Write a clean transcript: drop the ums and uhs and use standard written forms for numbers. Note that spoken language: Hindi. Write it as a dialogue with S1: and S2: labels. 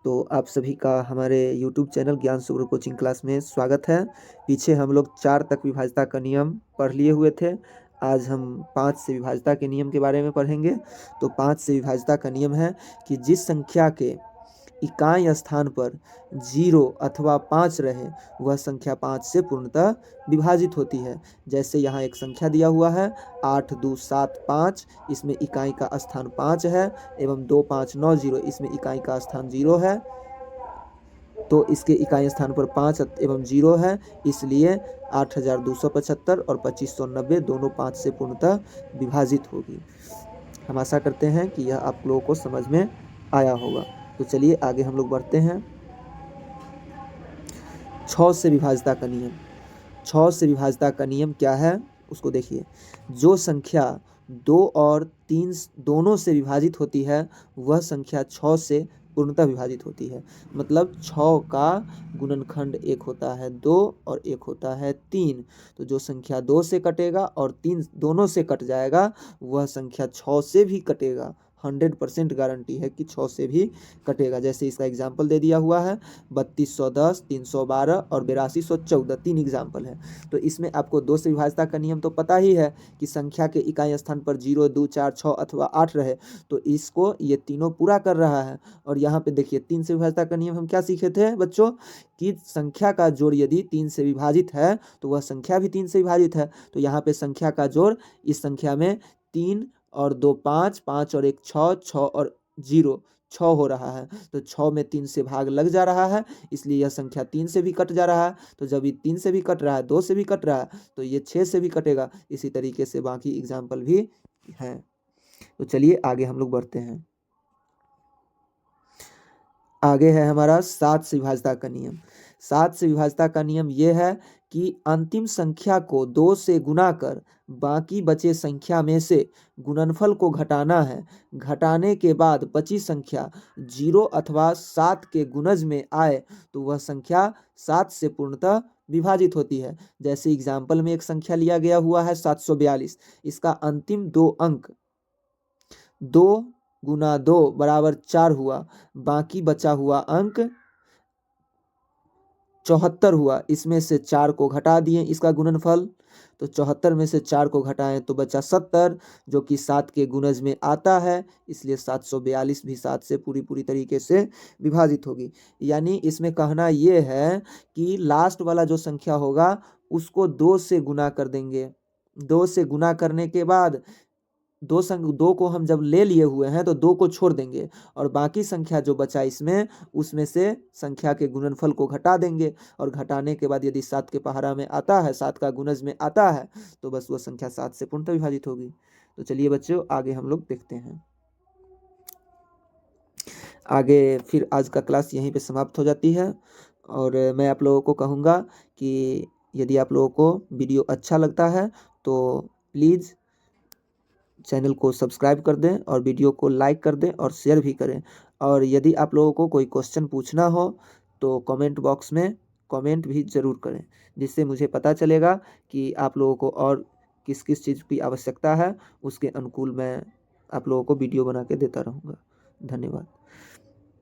S1: तो आप सभी का हमारे YouTube चैनल ज्ञान सुग्र कोचिंग क्लास में स्वागत है। पीछे हम लोग 4 तक विभाज्यता का नियम पढ़ लिए हुए थे। आज हम 5 से विभाज्यता के नियम के बारे में पढ़ेंगे। तो 5 से विभाज्यता का नियम है कि जिस संख्या के इकाई स्थान पर 0 अथवा 5 रहे वह संख्या 5 से पूर्णतः विभाजित होती है। जैसे यहाँ एक संख्या दिया हुआ है 8 2 7 5, इसमें इकाई का स्थान 5 है एवं 2 5 9 0, इसमें इकाई का स्थान 0 है। तो इसके इकाई स्थान पर 5 एवं 0 है, इसलिए 8275 और 2590 दोनों 5 से पूर्णतः विभाजित होगी। हम आशा करते हैं कि यह आप लोगों को समझ में आया होगा। तो चलिए आगे हम लोग बढ़ते हैं। 6 से विभाज्यता का नियम। 6 से विभाज्यता का नियम क्या है उसको देखिए। जो संख्या 2 और 3 दोनों से विभाजित होती है वह संख्या 6 से पूर्णतः विभाजित होती है। मतलब 6 का गुणनखंड 1 होता है 2 और 1 होता है 3। तो जो संख्या 2 से कटेगा और 3 दोनों से कट जाएगा वह संख्या 6 से भी कटेगा। 100% गारंटी है कि 6 से भी कटेगा। जैसे इसका एग्जाम्पल दे दिया हुआ है 3210, 312 और 8214, 3 एग्जाम्पल है। तो इसमें आपको 2 से विभाज्यता का नियम तो पता ही है कि संख्या के इकाई स्थान पर 0 2 4 6 अथवा 8 रहे तो इसको ये तीनों पूरा कर रहा है। और यहाँ पे देखिए 3 से विभाज्यता का नियम हम क्या सीखे थे बच्चों कि संख्या का जोड़ यदि 3 से विभाजित है तो वह संख्या भी 3 से विभाजित है। तो यहाँ पे संख्या का जोड़ इस संख्या में 3 और 2 5, 5 और 1 6, 6 और 0 6 हो रहा है। तो 6 में 3 से भाग लग जा रहा है, इसलिए यह संख्या 3 से भी कट जा रहा है। तो जब ये 3 से भी कट रहा है, 2 से भी कट रहा है, तो ये 6 से भी कटेगा। इसी तरीके से बाकी एग्जाम्पल भी हैं। तो चलिए आगे हम लोग बढ़ते हैं। आगे है हमारा 7 से विभाज्यता का नियम। 7 से विभाज्यता का नियम यह है कि अंतिम संख्या को 2 से गुणा कर बाकी बचे संख्या में से गुणनफल को घटाना है। घटाने के बाद बची संख्या 0 अथवा 7 के गुणज में आए तो वह संख्या 7 से पूर्णतः विभाजित होती है। जैसे एग्जाम्पल में एक संख्या लिया गया हुआ है 742। इसका अंतिम 2 अंक 2 गुना 2 बराबर 4 हुआ। बाकी बचा हुआ अंक 74 हुआ। इसमें से 4 को घटा दिए इसका गुणनफल, तो 74 में से 4 को घटाएं तो बचा 70 जो कि 7 के गुणज में आता है, इसलिए 742 भी 7 से पूरी तरीके से विभाजित होगी। यानी इसमें कहना ये है कि लास्ट वाला जो संख्या होगा उसको 2 से गुना कर देंगे। 2 से गुना करने के बाद 2 को हम जब ले लिए हुए हैं तो 2 को छोड़ देंगे और बाकी संख्या जो बचा इसमें उसमें से संख्या के गुणनफल को घटा देंगे। और घटाने के बाद यदि 7 के पहाड़ा में आता है, 7 का गुणज में आता है, तो बस वह संख्या 7 से पूर्णतः विभाजित होगी। तो चलिए बच्चों आगे हम लोग देखते हैं। आगे फिर आज का क्लास यहीं पे समाप्त हो जाती है। और मैं आप लोगों को कहूँगा कि यदि आप लोगों को वीडियो अच्छा लगता है तो प्लीज़ चैनल को सब्सक्राइब कर दें और वीडियो को लाइक कर दें और शेयर भी करें। और यदि आप लोगों को कोई क्वेश्चन पूछना हो तो कमेंट बॉक्स में कमेंट भी ज़रूर करें, जिससे मुझे पता चलेगा कि आप लोगों को और किस किस चीज़ की आवश्यकता है, उसके अनुकूल मैं आप लोगों को वीडियो बना के देता रहूँगा। धन्यवाद।